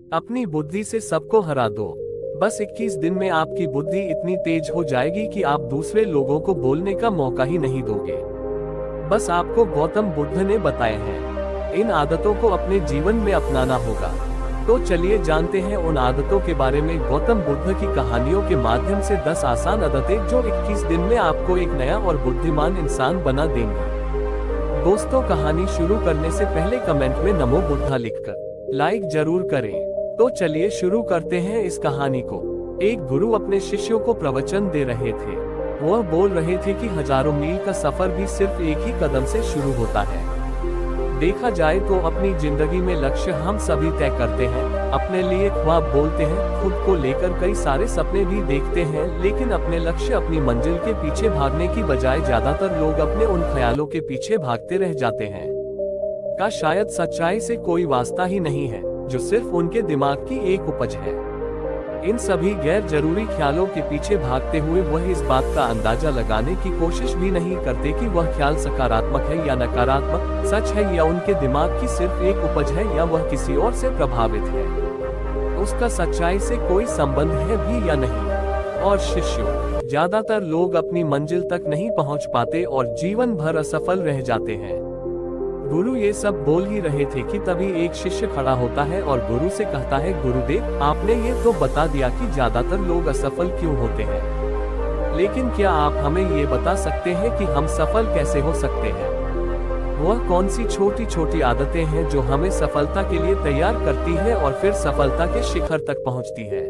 अपनी बुद्धि से सबको हरा दो। बस 21 दिन में आपकी बुद्धि इतनी तेज हो जाएगी कि आप दूसरे लोगों को बोलने का मौका ही नहीं दोगे। बस आपको गौतम बुद्ध ने बताए हैं। इन आदतों को अपने जीवन में अपनाना होगा। तो चलिए जानते हैं उन आदतों के बारे में गौतम बुद्ध की कहानियों के माध्यम से 10 आसान आदतें जो 21 दिन में आपको एक नया और बुद्धिमान इंसान बना देंगी। दोस्तों, कहानी शुरू करने से पहले कमेंट में नमो बुद्धा लिखकर लाइक जरूर करें। तो चलिए शुरू करते हैं इस कहानी को। एक गुरु अपने शिष्यों को प्रवचन दे रहे थे। वह बोल रहे थे कि हजारों मील का सफर भी सिर्फ एक ही कदम से शुरू होता है। देखा जाए तो अपनी जिंदगी में लक्ष्य हम सभी तय करते हैं, अपने लिए ख्वाब बोलते हैं, खुद को लेकर कई सारे सपने भी देखते हैं, लेकिन अपने लक्ष्य अपनी मंजिल के पीछे भागने की बजाय ज्यादातर लोग अपने उन ख्यालों के पीछे भागते रह जाते हैं। का शायद सच्चाई से कोई वास्ता ही नहीं है, जो सिर्फ उनके दिमाग की एक उपज है। इन सभी गैर जरूरी ख्यालों के पीछे भागते हुए वह इस बात का अंदाजा लगाने की कोशिश भी नहीं करते कि वह ख्याल सकारात्मक है या नकारात्मक, सच है या उनके दिमाग की सिर्फ एक उपज है या वह किसी और से प्रभावित है। उसका सच्चाई से कोई संबंध है भी या नहीं। और शिष्यों, ज्यादातर लोग अपनी मंजिल तक नहीं पहुंच पाते और जीवन भर असफल रह जाते हैं। गुरु ये सब बोल ही रहे थे कि तभी एक शिष्य खड़ा होता है और गुरु से कहता है, गुरुदेव, आपने ये तो बता दिया कि ज्यादातर लोग असफल क्यों होते हैं, लेकिन क्या आप हमें ये बता सकते हैं कि हम सफल कैसे हो सकते हैं? वह कौन सी छोटी छोटी आदतें हैं जो हमें सफलता के लिए तैयार करती है और फिर सफलता के शिखर तक पहुंचती है?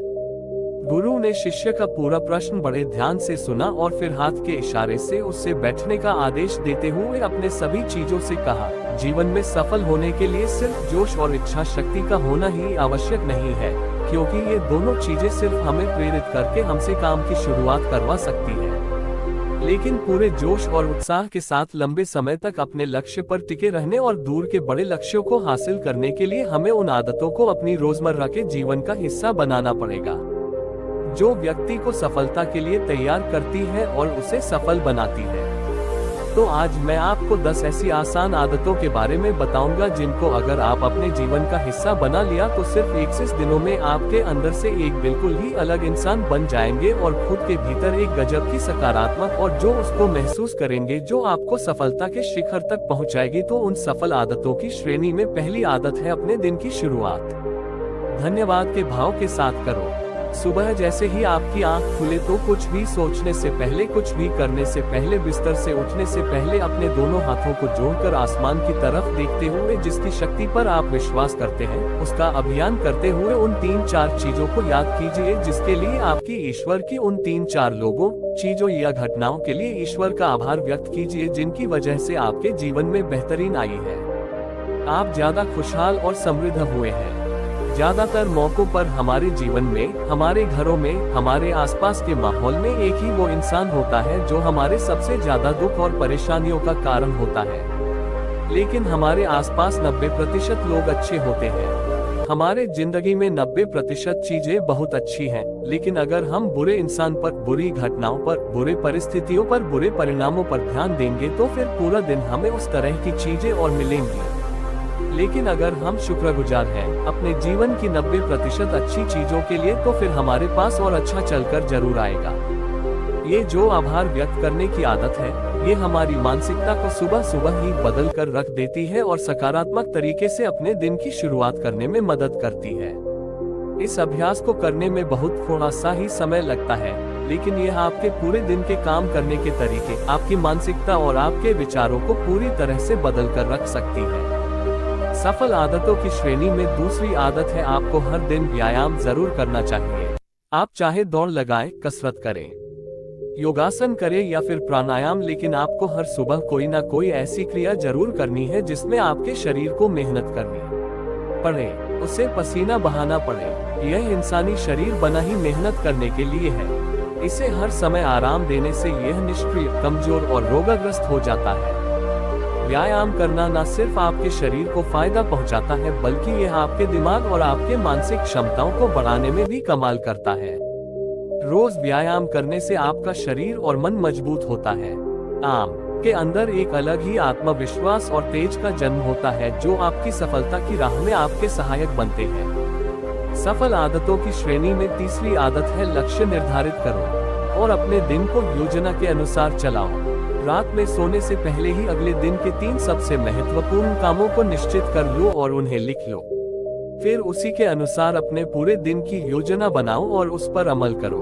गुरु ने शिष्य का पूरा प्रश्न बड़े ध्यान से सुना और फिर हाथ के इशारे से उससे बैठने का आदेश देते हुए अपने सभी चीजों से कहा, जीवन में सफल होने के लिए सिर्फ जोश और इच्छा शक्ति का होना ही आवश्यक नहीं है, क्योंकि ये दोनों चीजें सिर्फ हमें प्रेरित करके हमसे काम की शुरुआत करवा सकती है। लेकिन पूरे जोश और उत्साह के साथ लंबे समय तक अपने लक्ष्य पर टिके रहने और दूर के बड़े लक्ष्यों को हासिल करने के लिए हमें उन आदतों को अपनी रोजमर्रा के जीवन का हिस्सा बनाना पड़ेगा, जो व्यक्ति को सफलता के लिए तैयार करती है और उसे सफल बनाती है। तो आज मैं आपको 10 ऐसी आसान आदतों के बारे में बताऊंगा जिनको अगर आप अपने जीवन का हिस्सा बना लिया तो सिर्फ 21 दिनों में आपके अंदर से एक बिल्कुल ही अलग इंसान बन जाएंगे और खुद के भीतर एक गजब की सकारात्मक और जो उसको महसूस करेंगे जो आपको सफलता के शिखर तक पहुंचाएगी। तो उन सफल आदतों की श्रेणी में पहली आदत है अपने दिन की शुरुआत धन्यवाद के भाव के साथ करो। सुबह जैसे ही आपकी आंख खुले तो कुछ भी सोचने से पहले, कुछ भी करने से पहले, बिस्तर से उठने से पहले अपने दोनों हाथों को जोड़कर आसमान की तरफ देखते हुए जिसकी शक्ति पर आप विश्वास करते हैं, उसका अभियान करते हुए उन 3-4 चीजों को याद कीजिए जिसके लिए आपकी ईश्वर की उन 3-4 लोगों, चीजों या घटनाओं के लिए ईश्वर का आभार व्यक्त कीजिए जिनकी वजह से आपके जीवन में बेहतरीन आई है। आप ज्यादा खुशहाल और समृद्ध हुए हैं। ज्यादातर मौकों पर हमारे जीवन में, हमारे घरों में, हमारे आसपास के माहौल में एक ही वो इंसान होता है जो हमारे सबसे ज्यादा दुख और परेशानियों का कारण होता है। लेकिन हमारे आसपास 90% लोग अच्छे होते हैं। हमारे जिंदगी में 90% चीजें बहुत अच्छी हैं, लेकिन अगर हम बुरे इंसान पर, बुरी घटनाओं पर, बुरे परिस्थितियों पर, बुरे परिणामों पर ध्यान देंगे तो फिर पूरा दिन हमें उस तरह की चीजें और मिलेंगी। लेकिन अगर हम शुक्रगुजार हैं अपने जीवन की 90% अच्छी चीजों के लिए तो फिर हमारे पास और अच्छा चलकर जरूर आएगा। ये जो आभार व्यक्त करने की आदत है, ये हमारी मानसिकता को सुबह सुबह ही बदल कर रख देती है और सकारात्मक तरीके से अपने दिन की शुरुआत करने में मदद करती है। इस अभ्यास को करने में बहुत थोड़ा सा ही समय लगता है, लेकिन यह आपके पूरे दिन के काम करने के तरीके, आपकी मानसिकता और आपके विचारों को पूरी तरह से बदल कर रख सकती है। सफल आदतों की श्रेणी में दूसरी आदत है आपको हर दिन व्यायाम जरूर करना चाहिए। आप चाहे दौड़ लगाएं, कसरत करें, योगासन करें या फिर प्राणायाम, लेकिन आपको हर सुबह कोई ना कोई ऐसी क्रिया जरूर करनी है जिसमें आपके शरीर को मेहनत करनी पड़े, उसे पसीना बहाना पड़े। यह इंसानी शरीर बना ही मेहनत करने के लिए है। इसे हर समय आराम देने से यह निष्क्रिय, कमजोर और रोगाग्रस्त हो जाता है। व्यायाम करना न सिर्फ आपके शरीर को फायदा पहुंचाता है, बल्कि यह आपके दिमाग और आपके मानसिक क्षमताओं को बढ़ाने में भी कमाल करता है। रोज व्यायाम करने से आपका शरीर और मन मजबूत होता है। के अंदर एक अलग ही आत्मविश्वास और तेज का जन्म होता है जो आपकी सफलता की राह में आपके सहायक बनते हैं। सफल आदतों की श्रेणी में तीसरी आदत है लक्ष्य निर्धारित करो और अपने दिन को योजना के अनुसार चलाओ। रात में सोने से पहले ही अगले दिन के 3 सबसे महत्वपूर्ण कामों को निश्चित कर लो और उन्हें लिख लो। फिर उसी के अनुसार अपने पूरे दिन की योजना बनाओ और उस पर अमल करो।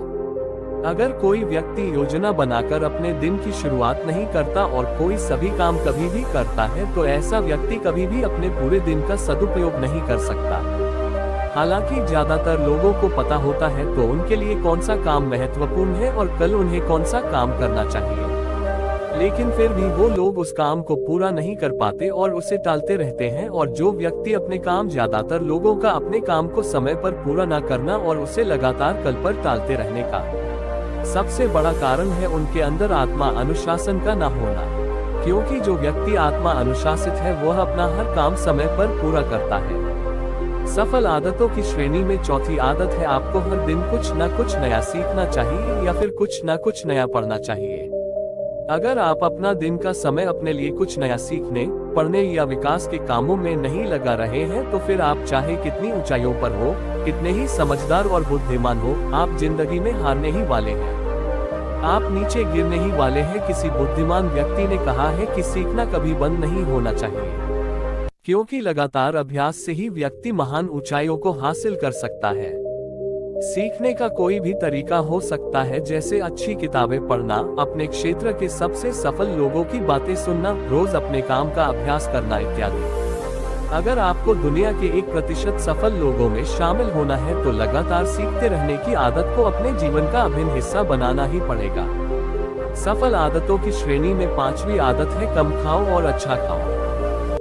अगर कोई व्यक्ति योजना बनाकर अपने दिन की शुरुआत नहीं करता और कोई सभी काम कभी भी करता है, तो ऐसा व्यक्ति कभी भी अपने पूरे दिन का सदुपयोग नहीं कर सकता। हालांकि ज्यादातर लोगों को पता होता है तो उनके लिए कौन सा काम महत्वपूर्ण है और कल उन्हें कौन सा काम करना चाहिए, लेकिन फिर भी वो लोग उस काम को पूरा नहीं कर पाते और उसे टालते रहते हैं। और जो व्यक्ति अपने काम ज्यादातर लोगों का अपने काम को समय पर पूरा न करना और उसे लगातार कल पर टालते रहने का सबसे बड़ा कारण है उनके अंदर आत्मा अनुशासन का न होना। क्योंकि जो व्यक्ति आत्मा अनुशासित है वह अपना हर काम समय पर पूरा करता है। सफल आदतों की श्रेणी में चौथी आदत है आपको हर दिन कुछ न कुछ नया सीखना चाहिए या फिर कुछ न कुछ नया पढ़ना चाहिए। अगर आप अपना दिन का समय अपने लिए कुछ नया सीखने, पढ़ने या विकास के कामों में नहीं लगा रहे हैं, तो फिर आप चाहे कितनी ऊंचाइयों पर हो, कितने ही समझदार और बुद्धिमान हो, आप जिंदगी में हारने ही वाले हैं। आप नीचे गिरने ही वाले हैं। किसी बुद्धिमान व्यक्ति ने कहा है कि सीखना कभी बंद नहीं होना चाहिए, क्योंकि लगातार अभ्यास से ही व्यक्ति महान ऊंचाइयों को हासिल कर सकता है। सीखने का कोई भी तरीका हो सकता है, जैसे अच्छी किताबें पढ़ना, अपने क्षेत्र के सबसे सफल लोगों की बातें सुनना, रोज अपने काम का अभ्यास करना इत्यादि। अगर आपको दुनिया के 1% सफल लोगों में शामिल होना है तो लगातार सीखते रहने की आदत को अपने जीवन का अभिन्न हिस्सा बनाना ही पड़ेगा। सफल आदतों की श्रेणी में 5वीं आदत है कम खाओ और अच्छा खाओ।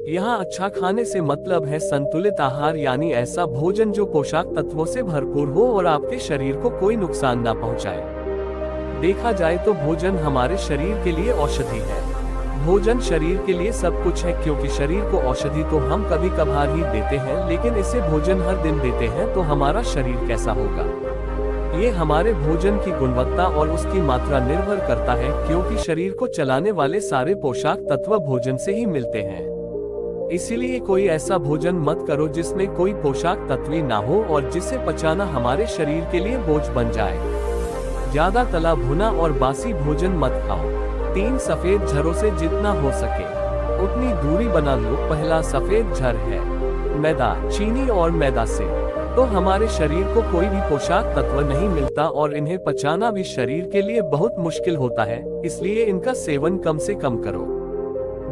यहाँ अच्छा खाने से मतलब है संतुलित आहार, यानी ऐसा भोजन जो पोषक तत्वों से भरपूर हो और आपके शरीर को कोई नुकसान न पहुँचाए। देखा जाए तो भोजन हमारे शरीर के लिए औषधि है। भोजन शरीर के लिए सब कुछ है, क्योंकि शरीर को औषधि तो हम कभी कभार ही देते हैं, लेकिन इसे भोजन हर दिन देते हैं तो हमारा शरीर कैसा होगा। ये हमारे भोजन की गुणवत्ता और उसकी मात्रा निर्भर करता है, क्योंकि शरीर को चलाने वाले सारे पोषक तत्व भोजन से ही मिलते हैं। इसीलिए कोई ऐसा भोजन मत करो जिसमें कोई पोषक तत्व ना हो और जिसे पचाना हमारे शरीर के लिए बोझ बन जाए। ज्यादा तला भुना और बासी भोजन मत खाओ। 3 सफेद झरों से जितना हो सके उतनी दूरी बना लो। पहला सफेद झर है मैदा, चीनी और मैदा से तो हमारे शरीर को कोई भी पोषक तत्व नहीं मिलता और इन्हें पचाना भी शरीर के लिए बहुत मुश्किल होता है, इसलिए इनका सेवन कम से कम करो।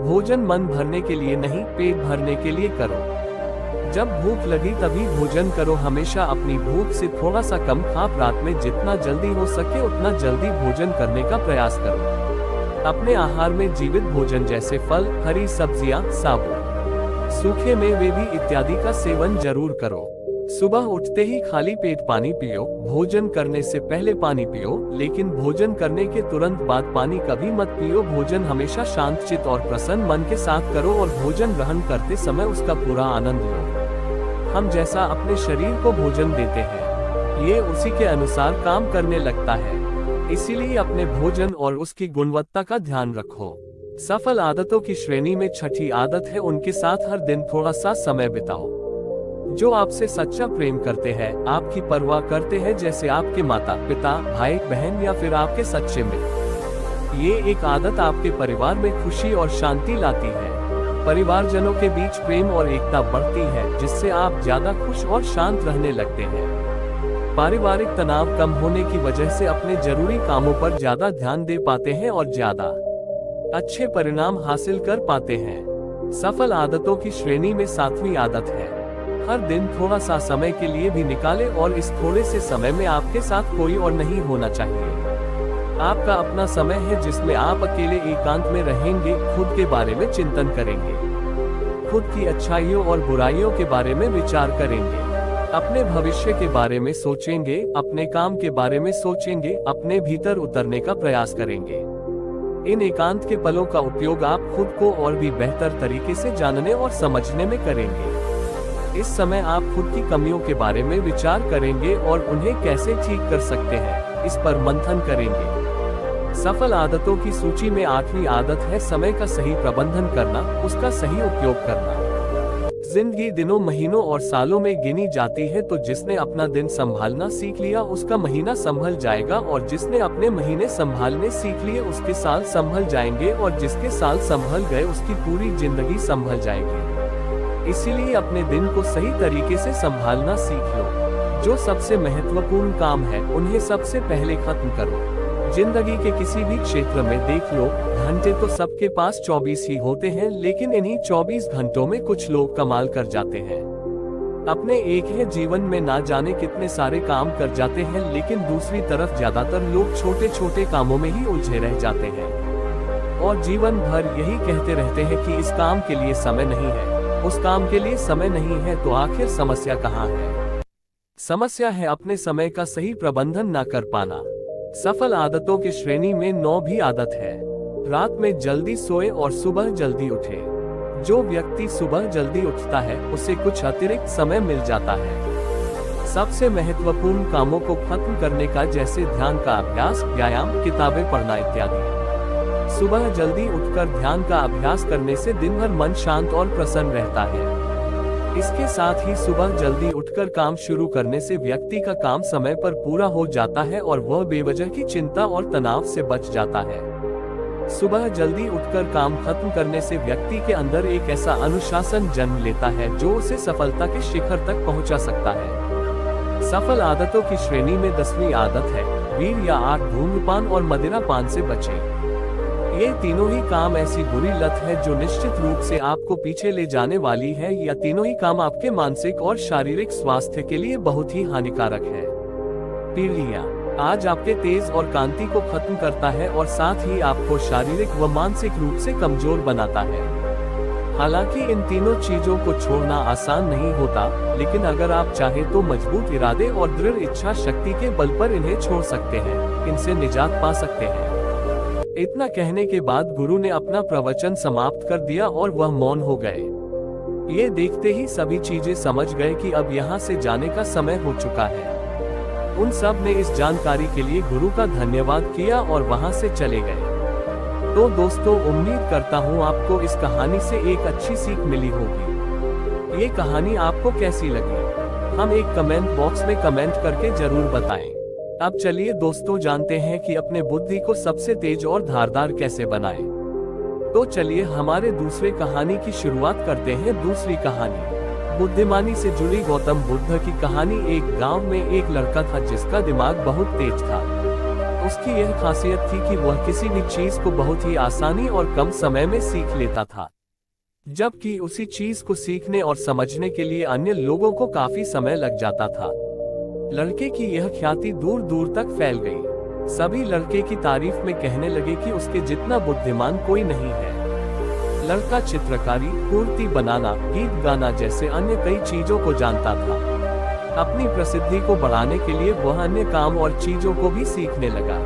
भोजन मन भरने के लिए नहीं, पेट भरने के लिए करो। जब भूख लगी तभी भोजन करो। हमेशा अपनी भूख से थोड़ा सा कम खाओ। रात में जितना जल्दी हो सके उतना जल्दी भोजन करने का प्रयास करो। अपने आहार में जीवित भोजन जैसे फल, हरी सब्जियां, साबुत, सूखे मेवे भी इत्यादि का सेवन जरूर करो। सुबह उठते ही खाली पेट पानी पियो। भोजन करने से पहले पानी पियो, लेकिन भोजन करने के तुरंत बाद पानी कभी मत पियो। भोजन हमेशा शांत चित्त और प्रसन्न मन के साथ करो और भोजन ग्रहण करते समय उसका पूरा आनंद लो। हम जैसा अपने शरीर को भोजन देते हैं, ये उसी के अनुसार काम करने लगता है। इसीलिए अपने भोजन और उसकी गुणवत्ता का ध्यान रखो। सफल आदतों की श्रेणी में 6ठी आदत है उनके साथ हर दिन थोड़ा सा समय बिताओ। जो आपसे सच्चा प्रेम करते हैं, आपकी परवाह करते हैं, जैसे आपके माता पिता, भाई बहन या फिर आपके सच्चे मित्र। ये एक आदत आपके परिवार में खुशी और शांति लाती है। परिवारजनों के बीच प्रेम और एकता बढ़ती है, जिससे आप ज्यादा खुश और शांत रहने लगते हैं। पारिवारिक तनाव कम होने की वजह से अपने जरूरी कामों पर ज्यादा ध्यान दे पाते हैं और ज्यादा अच्छे परिणाम हासिल कर पाते हैं। सफल आदतों की श्रेणी में 7वीं आदत है हर दिन थोड़ा सा समय के लिए भी निकालें, और इस थोड़े से समय में आपके साथ कोई और नहीं होना चाहिए। आपका अपना समय है जिसमें आप अकेले एकांत में रहेंगे, खुद के बारे में चिंतन करेंगे, खुद की अच्छाइयों और बुराइयों के बारे में विचार करेंगे, अपने भविष्य के बारे में सोचेंगे, अपने काम के बारे में सोचेंगे, अपने भीतर उतरने का प्रयास करेंगे। इन एकांत के पलों का उपयोग आप खुद को और भी बेहतर तरीके से जानने और समझने में करेंगे। इस समय आप खुद की कमियों के बारे में विचार करेंगे और उन्हें कैसे ठीक कर सकते हैं, इस पर मंथन करेंगे। सफल आदतों की सूची में 8वीं आदत है समय का सही प्रबंधन करना, उसका सही उपयोग करना। जिंदगी दिनों, महीनों और सालों में गिनी जाती है, तो जिसने अपना दिन संभालना सीख लिया उसका महीना संभल जाएगा, और जिसने अपने महीने संभालने सीख लिए उसके साल संभल जाएंगे, और जिसके साल संभल गए उसकी पूरी जिंदगी संभल जाएगी। इसीलिए अपने दिन को सही तरीके से संभालना सीख लो। जो सबसे महत्वपूर्ण काम है उन्हें सबसे पहले खत्म करो। जिंदगी के किसी भी क्षेत्र में देख लो, घंटे तो सबके पास 24 ही होते हैं, लेकिन इन्हीं 24 घंटों में कुछ लोग कमाल कर जाते हैं। अपने एक ही जीवन में ना जाने कितने सारे काम कर जाते हैं, लेकिन दूसरी तरफ ज्यादातर लोग छोटे छोटे कामों में ही उलझे रह जाते हैं और जीवन भर यही कहते रहते हैं कि इस काम के लिए समय नहीं है, उस काम के लिए समय नहीं है। तो आखिर समस्या कहाँ है? समस्या है अपने समय का सही प्रबंधन ना कर पाना। सफल आदतों की श्रेणी में 9 भी आदत है। रात में जल्दी सोए और सुबह जल्दी उठे। जो व्यक्ति सुबह जल्दी उठता है उसे कुछ अतिरिक्त समय मिल जाता है सबसे महत्वपूर्ण कामों को खत्म करने का, जैसे ध्यान का अभ्यास, व्यायाम, किताबें पढ़ना इत्यादि। सुबह जल्दी उठकर ध्यान का अभ्यास करने से दिन भर मन शांत और प्रसन्न रहता है। इसके साथ ही सुबह जल्दी उठकर काम शुरू करने से व्यक्ति का काम समय पर पूरा हो जाता है और वह बेवजह की चिंता और तनाव से बच जाता है। सुबह जल्दी उठकर काम खत्म करने से व्यक्ति के अंदर एक ऐसा अनुशासन जन्म लेता है जो उसे सफलता के शिखर तक पहुंचा सकता है। सफल आदतों की श्रेणी में 10वीं आदत है, वीर या 8 धूम्रपान और मदिरा पान से बचें। ये तीनों ही काम ऐसी बुरी लत है जो निश्चित रूप से आपको पीछे ले जाने वाली है। या तीनों ही काम आपके मानसिक और शारीरिक स्वास्थ्य के लिए बहुत ही हानिकारक है। पीलिया आज आपके तेज और कांति को खत्म करता है और साथ ही आपको शारीरिक व मानसिक रूप से कमजोर बनाता है। हालांकि इन तीनों चीजों को छोड़ना आसान नहीं होता, लेकिन अगर आप चाहे तो मजबूत इरादे और दृढ़ इच्छा शक्ति के बल पर इन्हें छोड़ सकते हैं, इनसे निजात पा सकते हैं। इतना कहने के बाद गुरु ने अपना प्रवचन समाप्त कर दिया और वह मौन हो गए। ये देखते ही सभी चीजें समझ गए कि अब यहाँ से जाने का समय हो चुका है। उन सब ने इस जानकारी के लिए गुरु का धन्यवाद किया और वहाँ से चले गए। तो दोस्तों, उम्मीद करता हूँ आपको इस कहानी से एक अच्छी सीख मिली होगी। ये कहानी आपको कैसी लगी? हम एक कमेंट बॉक्स में कमेंट करके जरूर बताएं। अब चलिए दोस्तों, जानते हैं कि अपने बुद्धि को सबसे तेज और धारदार कैसे बनाएं। तो चलिए हमारे दूसरे कहानी की शुरुआत करते हैं। दूसरी कहानी बुद्धिमानी से जुड़ी गौतम बुद्ध की कहानी। एक गांव में एक लड़का था जिसका दिमाग बहुत तेज था। उसकी यह खासियत थी कि वह किसी भी चीज को बहुत ही आसानी और कम समय में सीख लेता था, जबकि उसी चीज को सीखने और समझने के लिए अन्य लोगों को काफी समय लग जाता था। लड़के की यह ख्याति दूर दूर तक फैल गई। सभी लड़के की तारीफ में कहने लगे कि उसके जितना बुद्धिमान कोई नहीं है। लड़का चित्रकारी, मूर्ति बनाना, गीत गाना जैसे अन्य कई चीजों को जानता था। अपनी प्रसिद्धि को बढ़ाने के लिए वह अन्य काम और चीजों को भी सीखने लगा।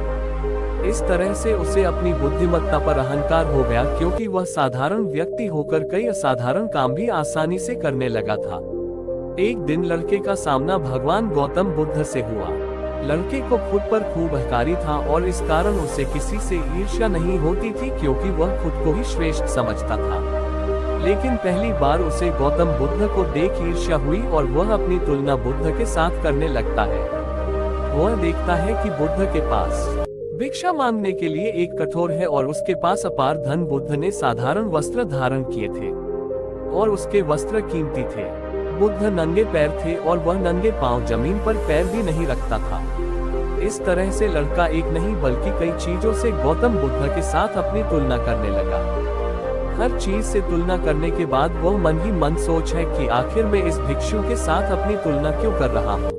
इस तरह से उसे अपनी बुद्धिमत्ता पर अहंकार हो गया, क्योंकि वह साधारण व्यक्ति होकर कई असाधारण काम भी आसानी से करने लगा था। एक दिन लड़के का सामना भगवान गौतम बुद्ध से हुआ। लड़के को खुद पर खूब अहंकारी था और इस कारण उसे किसी से ईर्ष्या नहीं होती थी, क्योंकि वह खुद को ही श्रेष्ठ समझता था। लेकिन पहली बार उसे गौतम बुद्ध को देख ईर्ष्या हुई और वह अपनी तुलना बुद्ध के साथ करने लगता है। वह देखता है कि बुद्ध के पास भिक्षा मांगने के लिए एक कठोर है और उसके पास अपार धन। बुद्ध ने साधारण वस्त्र धारण किए थे और उसके वस्त्र कीमती थे। बुद्ध नंगे पैर थे और वह नंगे पांव जमीन पर पैर भी नहीं रखता था। इस तरह से लड़का एक नहीं बल्कि कई चीजों से गौतम बुद्ध के साथ अपनी तुलना करने लगा। हर चीज से तुलना करने के बाद वह मन ही मन सोच है कि आखिर मैं इस भिक्षु के साथ अपनी तुलना क्यों कर रहा हूँ,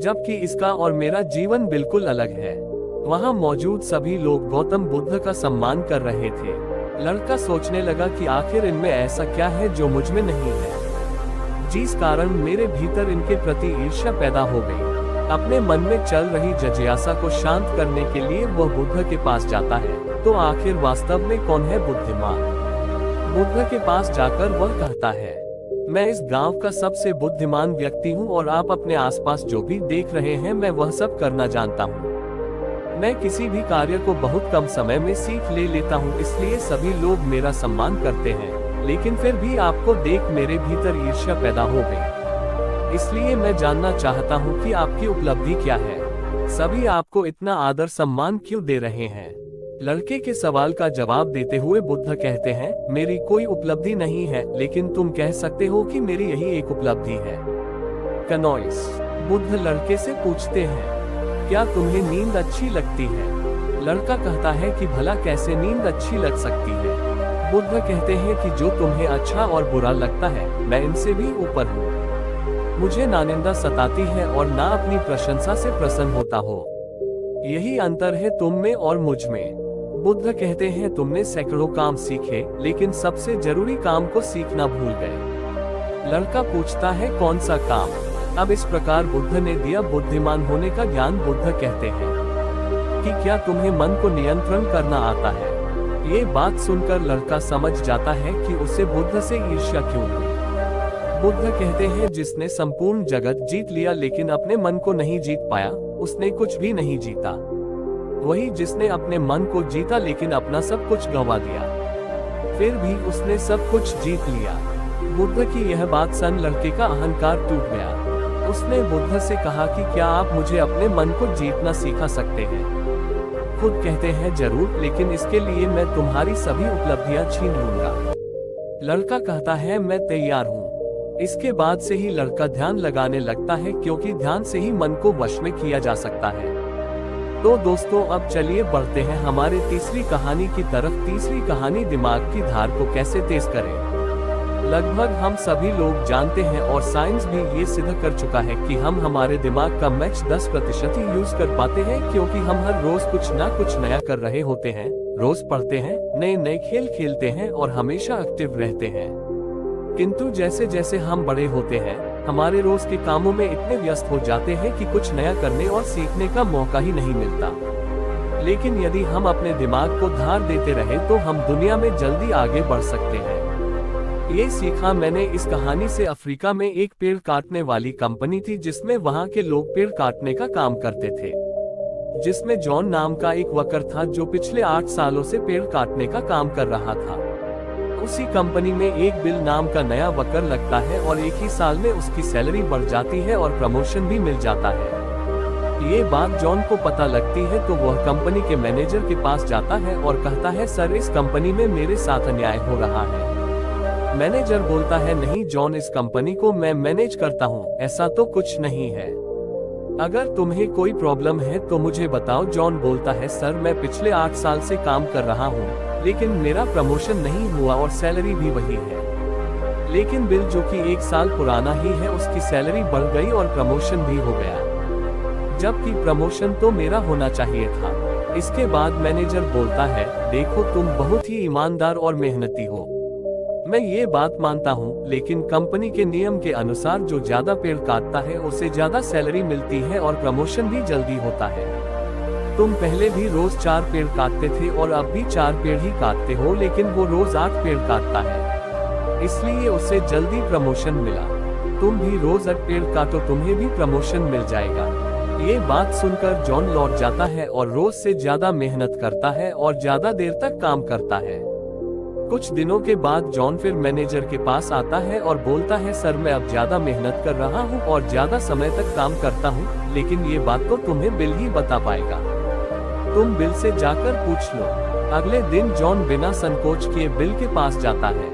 जबकि इसका और मेरा जीवन बिल्कुल अलग है। वहाँ मौजूद सभी लोग गौतम बुद्ध का सम्मान कर रहे थे। लड़का सोचने लगा कि आखिर इनमें ऐसा क्या है जो मुझ में नहीं है, जिस कारण मेरे भीतर इनके प्रति ईर्ष्या पैदा हो गई। अपने मन में चल रही जिज्ञासा को शांत करने के लिए वह बुद्ध के पास जाता है। तो आखिर वास्तव में कौन है बुद्धिमान? बुद्ध के पास जाकर वह कहता है, मैं इस गांव का सबसे बुद्धिमान व्यक्ति हूं और आप अपने आसपास जो भी देख रहे हैं मैं वह सब करना जानता हूं। मैं किसी भी कार्य को बहुत कम समय में सीख ले लेता हूं, इसलिए सभी लोग मेरा सम्मान करते हैं। लेकिन फिर भी आपको देख मेरे भीतर ईर्ष्या पैदा हो गई। इसलिए मैं जानना चाहता हूँ कि आपकी उपलब्धि क्या है। सभी आपको इतना आदर सम्मान क्यों दे रहे हैं? लड़के के सवाल का जवाब देते हुए बुद्ध कहते हैं, मेरी कोई उपलब्धि नहीं है, लेकिन तुम कह सकते हो कि मेरी यही एक उपलब्धि है। कनोइस। बुद्ध लड़के से पूछते हैं, क्या तुम्हें नींद अच्छी लगती है? लड़का कहता है कि भला कैसे नींद अच्छी लग सकती है? बुद्ध कहते हैं कि जो तुम्हें अच्छा और बुरा लगता है, मैं इनसे भी ऊपर हूँ। मुझे ना निंदा सताती है और ना अपनी प्रशंसा से प्रसन्न होता हो। यही अंतर है तुम में और मुझ में। बुद्ध कहते हैं, तुमने सैकड़ों काम सीखे, लेकिन सबसे जरूरी काम को सीखना भूल गए। लड़का पूछता है, कौन सा काम? अब इस प्रकार बुद्ध ने दिया बुद्धिमान होने का ज्ञान। बुद्ध कहते हैं कि क्या तुम्हें मन को नियंत्रण करना आता है? ये बात सुनकर लड़का समझ जाता है कि उसे बुद्ध से ईर्ष्या क्यों हुई। बुद्ध कहते हैं, जिसने संपूर्ण जगत जीत लिया लेकिन अपने मन को नहीं जीत पाया, उसने कुछ भी नहीं जीता। वही जिसने अपने मन को जीता लेकिन अपना सब कुछ गंवा दिया, फिर भी उसने सब कुछ जीत लिया। बुद्ध की यह बात सुन लड़के का अहंकार टूट गया। उसने बुद्ध से कहा कि क्या आप मुझे अपने मन को जीतना सिखा सकते हैं? खुद कहते हैं, जरूर, लेकिन इसके लिए मैं तुम्हारी सभी उपलब्धियां छीन लूंगा। लड़का कहता है, मैं तैयार हूँ। इसके बाद से ही लड़का ध्यान लगाने लगता है, क्योंकि ध्यान से ही मन को वश में किया जा सकता है। तो दोस्तों, अब चलिए बढ़ते हैं हमारे तीसरी कहानी की तरफ। तीसरी कहानी, दिमाग की धार को कैसे तेज करें। लगभग हम सभी लोग जानते हैं और साइंस भी ये सिद्ध कर चुका है कि हम हमारे दिमाग का मैक्स 10% ही यूज कर पाते हैं, क्योंकि हम हर रोज कुछ ना कुछ नया कर रहे होते हैं। रोज पढ़ते हैं, नए नए खेल खेलते हैं और हमेशा एक्टिव रहते हैं। किंतु जैसे जैसे हम बड़े होते हैं, हमारे रोज के कामों में इतने व्यस्त हो जाते हैं कि कुछ नया करने और सीखने का मौका ही नहीं मिलता। लेकिन यदि हम अपने दिमाग को धार देते रहे तो हम दुनिया में जल्दी आगे बढ़ सकते हैं। ये सीखा मैंने इस कहानी से। अफ्रीका में एक पेड़ काटने वाली कंपनी थी, जिसमें वहाँ के लोग पेड़ काटने का काम करते थे। जिसमें जॉन नाम का एक वर्कर था, जो पिछले 8 सालों से पेड़ काटने का काम कर रहा था। उसी कंपनी में एक बिल नाम का नया वर्कर लगता है और एक ही साल में उसकी सैलरी बढ़ जाती है और प्रमोशन भी मिल जाता है। ये बात जॉन को पता लगती है तो वह कंपनी के मैनेजर के पास जाता है और कहता है, सर, इस कंपनी में मेरे साथ अन्याय हो रहा है। मैनेजर बोलता है, नहीं जॉन, इस कंपनी को मैं मैनेज करता हूँ, ऐसा तो कुछ नहीं है। अगर तुम्हें कोई प्रॉब्लम है तो मुझे बताओ। जॉन बोलता है, सर, मैं पिछले 8 साल से काम कर रहा हूँ, लेकिन मेरा प्रमोशन नहीं हुआ और सैलरी भी वही है। लेकिन बिल, जो कि 1 साल पुराना ही है, उसकी सैलरी बढ़ गई और प्रमोशन भी हो गया, जबकि प्रमोशन तो मेरा होना चाहिए था। इसके बाद मैनेजर बोलता है, देखो, तुम बहुत ही ईमानदार और मेहनती हो, मैं ये बात मानता हूँ, लेकिन कंपनी के नियम के अनुसार जो ज्यादा पेड़ काटता है उसे ज्यादा सैलरी मिलती है और प्रमोशन भी जल्दी होता है। तुम पहले भी रोज 4 पेड़ काटते थे और अब भी 4 पेड़ ही काटते हो, लेकिन वो रोज 8 पेड़ काटता है, इसलिए उसे जल्दी प्रमोशन मिला। तुम भी रोज 8 पेड़ काटो, तुम्हें भी प्रमोशन मिल जाएगा। ये बात सुनकर जॉन लौट जाता है और रोज से ज्यादा मेहनत करता है और ज्यादा देर तक काम करता है। कुछ दिनों के बाद जॉन फिर मैनेजर के पास आता है और बोलता है, सर, मैं अब ज्यादा मेहनत कर रहा हूँ और ज्यादा समय तक काम करता हूँ, लेकिन ये बात तो तुम्हें बिल ही बता पाएगा। तुम बिल से जाकर पूछ लो। अगले दिन जॉन बिना संकोच किए बिल के पास जाता है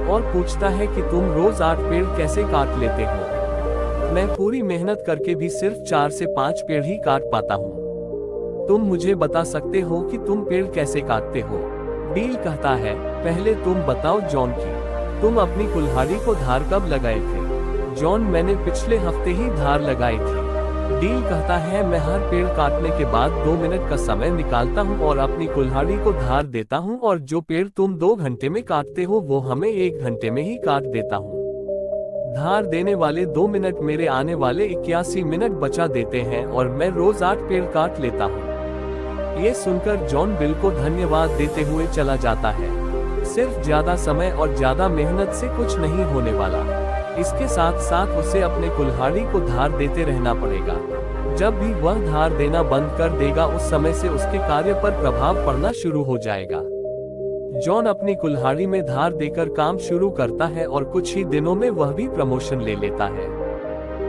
और पूछता है कि तुम रोज 8 पेड़ कैसे काट लेते हो? मैं पूरी मेहनत करके भी सिर्फ 4 से 5 पेड़ ही काट पाता हूँ। तुम मुझे बता सकते हो कि तुम पेड़ कैसे काटते हो? बिल कहता है, पहले तुम बताओ जॉन की तुम अपनी कुल्हाड़ी को धार कब लगाए थे? जॉन, मैंने पिछले हफ्ते ही धार लगाई थी। डील कहता है, मैं हर पेड़ काटने के बाद 2 मिनट का समय निकालता हूँ और अपनी कुल्हाड़ी को धार देता हूँ, और जो पेड़ तुम 2 घंटे में काटते हो वो हमें 1 घंटे में ही काट देता हूँ। धार देने वाले 2 मिनट मेरे आने वाले 81 मिनट बचा देते हैं और मैं रोज 8 पेड़ काट लेता हूँ। ये सुनकर जॉन बिल को धन्यवाद देते हुए चला जाता है। सिर्फ ज्यादा समय और ज्यादा मेहनत से कुछ नहीं होने वाला, इसके साथ साथ उसे अपने कुल्हाड़ी को धार देते रहना पड़ेगा। जब भी वह धार देना बंद कर देगा, उस समय से उसके कार्य पर प्रभाव पड़ना शुरू हो जाएगा। जॉन अपनी कुल्हाड़ी में धार देकर काम शुरू करता है और कुछ ही दिनों में वह भी प्रमोशन ले लेता है।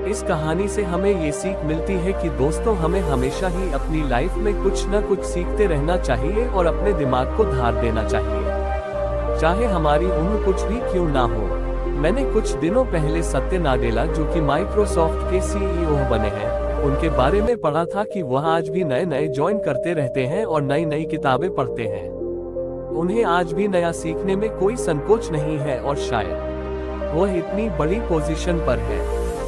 इस कहानी से हमें ये सीख मिलती है कि दोस्तों, हमें हमेशा ही अपनी लाइफ में कुछ न कुछ सीखते रहना चाहिए और अपने दिमाग को धार देना चाहिए, चाहे हमारी उम्र कुछ भी क्यों ना हो। मैंने कुछ दिनों पहले सत्य नाडेला, जो कि माइक्रोसॉफ्ट के सीईओ बने हैं, उनके बारे में पढ़ा था कि वह आज भी नए नए ज्वाइन करते रहते हैं और नई नई किताबें पढ़ते हैं। उन्हें आज भी नया सीखने में कोई संकोच नहीं है और शायद वह इतनी बड़ी पोजीशन पर है।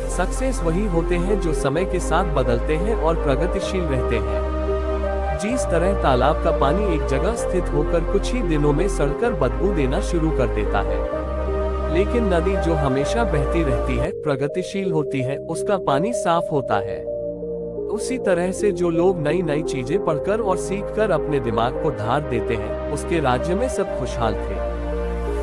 सक्सेस वही होते हैं जो समय के साथ बदलते हैं और प्रगतिशील रहते हैं। जिस तरह तालाब का पानी एक जगह स्थित होकर कुछ ही दिनों में सड़कर बदबू देना शुरू कर देता है, लेकिन नदी जो हमेशा बहती रहती है, प्रगतिशील होती है, उसका पानी साफ होता है। उसी तरह से जो लोग नई नई चीजें पढ़कर और सीखकर अपने दिमाग को धार देते हैं, उसके राज्य में सब खुशहाल थे।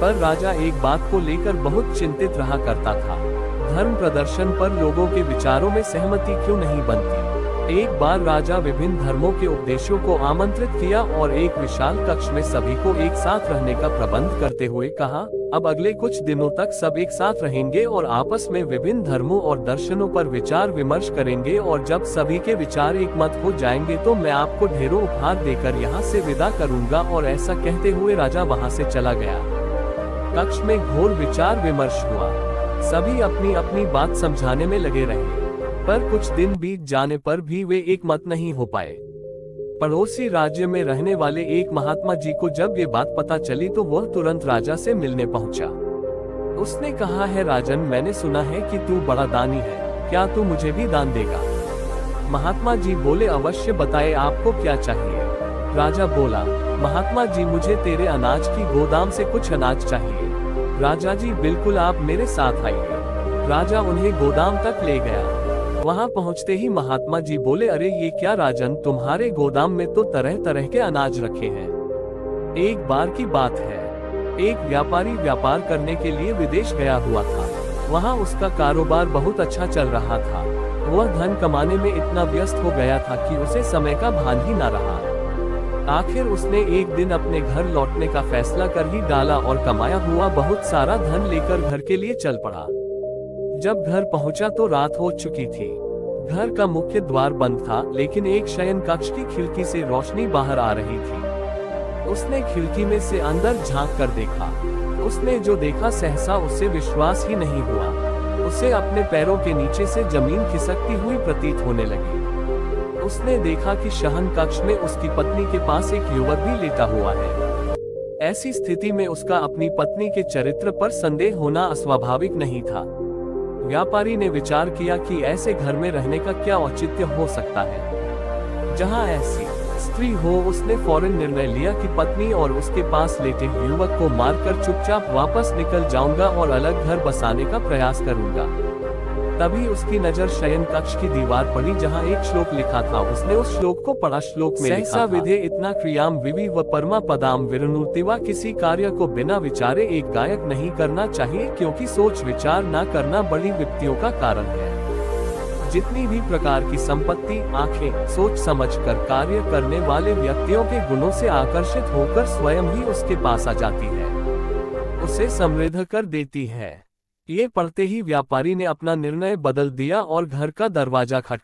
पर राजा एक बात को लेकर बहुत चिंतित रहा करता था। धर्म प्रदर्शन पर लोगों के विचारों में सहमति क्यों नहीं बनती। एक बार राजा विभिन्न धर्मों के उपदेशों को आमंत्रित किया और एक विशाल कक्ष में सभी को एक साथ रहने का प्रबंध करते हुए कहा, अब अगले कुछ दिनों तक सब एक साथ रहेंगे और आपस में विभिन्न धर्मों और दर्शनों पर विचार विमर्श करेंगे, और जब सभी के विचार एक मत हो जाएंगे तो मैं आपको ढेरों उपहार देकर यहाँ से विदा करूंगा। और ऐसा कहते हुए राजा वहाँ से चला गया। कक्ष में घोर विचार विमर्श हुआ। सभी अपनी अपनी बात समझाने में लगे रहे, पर कुछ दिन बीत जाने पर भी वे एक मत नहीं हो पाए। पड़ोसी राज्य में रहने वाले एक महात्मा जी को जब ये बात पता चली तो वह तुरंत राजा से मिलने पहुंचा। उसने कहा, है राजन, मैंने सुना है कि तू बड़ा दानी है, क्या तू मुझे भी दान देगा? महात्मा जी बोले, अवश्य, बताए आपको क्या चाहिए। राजा बोला, महात्मा जी, मुझे तेरे अनाज की गोदाम से कुछ अनाज चाहिए। राजा जी, बिल्कुल, आप मेरे साथ आइए। राजा उन्हें गोदाम तक ले गया। वहां पहुंचते ही महात्मा जी बोले, अरे ये क्या राजन, तुम्हारे गोदाम में तो तरह तरह के अनाज रखे हैं। एक बार की बात है, एक व्यापारी व्यापार करने के लिए विदेश गया हुआ था। वहां उसका कारोबार बहुत अच्छा चल रहा था। वह धन कमाने में इतना व्यस्त हो गया था कि उसे समय का भान ही न रहा। आखिर उसने एक दिन अपने घर लौटने का फैसला कर ही डाला और कमाया हुआ बहुत सारा धन लेकर घर के लिए चल पड़ा। जब घर पहुंचा तो रात हो चुकी थी। घर का मुख्य द्वार बंद था, लेकिन एक शयन कक्ष की खिड़की से रोशनी बाहर आ रही थी। उसने खिड़की में से अंदर झांक कर देखा। उसने जो देखा सहसा उसे विश्वास ही नहीं हुआ। उसे अपने पैरों के नीचे से जमीन खिसकती हुई प्रतीत होने लगी। उसने देखा कि शयन कक्ष में उसकी पत्नी के पास एक युवक भी लेटा हुआ है। ऐसी स्थिति में उसका अपनी पत्नी के चरित्र पर संदेह होना अस्वाभाविक नहीं था। व्यापारी ने विचार किया कि ऐसे घर में रहने का क्या औचित्य हो सकता है जहां ऐसी स्त्री हो। उसने फौरन निर्णय लिया कि पत्नी और उसके पास लेटे युवक को मारकर चुपचाप वापस निकल जाऊंगा और अलग घर बसाने का प्रयास करूंगा। तभी उसकी नजर शयन कक्ष की दीवार पड़ी जहां एक श्लोक लिखा था। उसने उस श्लोक को पढ़ा। श्लोक में लिखा था, विधे इतना क्रियाम विवि व परमा पदाम विरनुतिवा। किसी कार्य को बिना विचारे एक गायक नहीं करना चाहिए, क्योंकि सोच विचार न करना बड़ी विपत्तियों का कारण है। जितनी भी प्रकार की संपत्ति, आंखें सोच समझकर कार्य करने वाले व्यक्तियों के गुणों से आकर्षित होकर स्वयं ही उसके पास आ जाती है, उसे समृद्ध कर देती है। ये पढ़ते ही व्यापारी ने अपना निर्णय बदल दिया और घर का दरवाजा खटखटाया।